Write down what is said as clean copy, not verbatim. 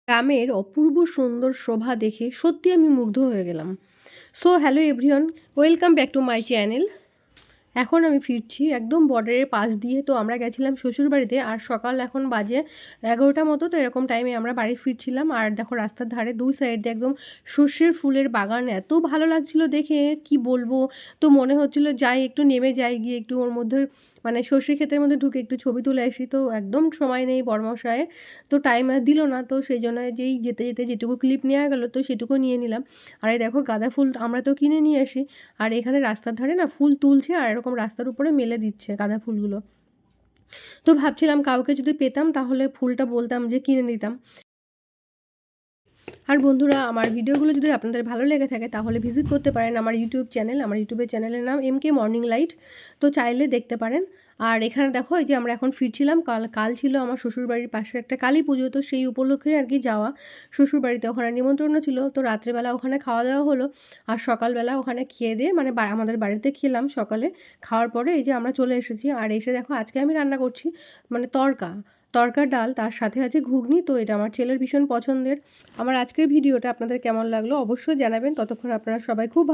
গ্রামের অপূর্ব সুন্দর শোভা দেখে সত্যি আমি মুগ্ধ হয়ে গেলাম। So hello everyone, welcome back to my channel. এখন আমি ফিরছি একদম বর্ডারের পাশ দিয়ে। তো আমরা গেছিলাম শ্বশুরবাড়িতে, আর সকাল এখন বাজে 11টা মতো। তো এরকম টাইমে আমরা বাড়ি ফিরছিলাম, আর দেখো রাস্তার ধারে দুই সাইড দিয়ে একদম সর্ষের ফুলের বাগান। এত ভালো লাগছিল দেখে কি বলবো। তো মনে হচ্ছিল যাই একটু নেমে যাই, গিয়ে একটু ওর মধ্যে মানে সর্ষে ক্ষেতের মধ্যে ঢুকে একটু ছবি তুলে আসি। তো একদম সময় নেই বরমশাইয়ের, তো টাইম আর দিল না। তো সেই জন্য যেই যেতে যেতে যেটুকু ক্লিপ নেওয়া গেলো তো সেটুকু নিয়ে নিলাম। আর এই দেখো গাঁদা ফুল আমরা তো কিনে নিয়ে আসি, আর এখানে রাস্তার ধারে না ফুল তুলছে আর এরকম রাস্তার উপরে মেলে দিচ্ছে গাঁদা ফুলগুলো। তো ভাবছিলাম কাউকে যদি পেতাম তাহলে ফুলটা বলতাম যে কিনে নিতাম। আর বন্ধুরা, আমার ভিডিওগুলো যদি আপনাদের ভালো লেগে থাকে তাহলে ভিজিট করতে পারেন আমার ইউটিউব চ্যানেল। আমার ইউটিউবের চ্যানেলের নাম MK মর্নিং লাইট। তো চাইলে দেখতে পারেন। আর এখানে দেখো এই যে আমরা এখন ফিরছিলাম, কাল কাল ছিল আমার শ্বশুরবাড়ির পাশে একটা কালী পুজো। তো সেই উপলক্ষে আর কি যাওয়া শ্বশুরবাড়িতে, ওখানে নিমন্ত্রণ ছিল। তো রাত্রেবেলা ওখানে খাওয়া দাওয়া হলো, আর সকালবেলা ওখানে খেয়ে দিয়ে মানে আমাদের বাড়িতে খেলাম সকালে। খাওয়ার পরে এই যে আমরা চলে এসেছি, আর এসে দেখো আজকে আমি রান্না করছি মানে তড়কা ডাল, তার সাথে আছে ঘুগনি। তো এটা আমার ছেলের ভীষণ পছন্দের। আমার আজকের ভিডিওটা আপনাদের কেমন লাগলো অবশ্যই জানাবেন। ততক্ষণ আপনারা সবাই খুব ভালো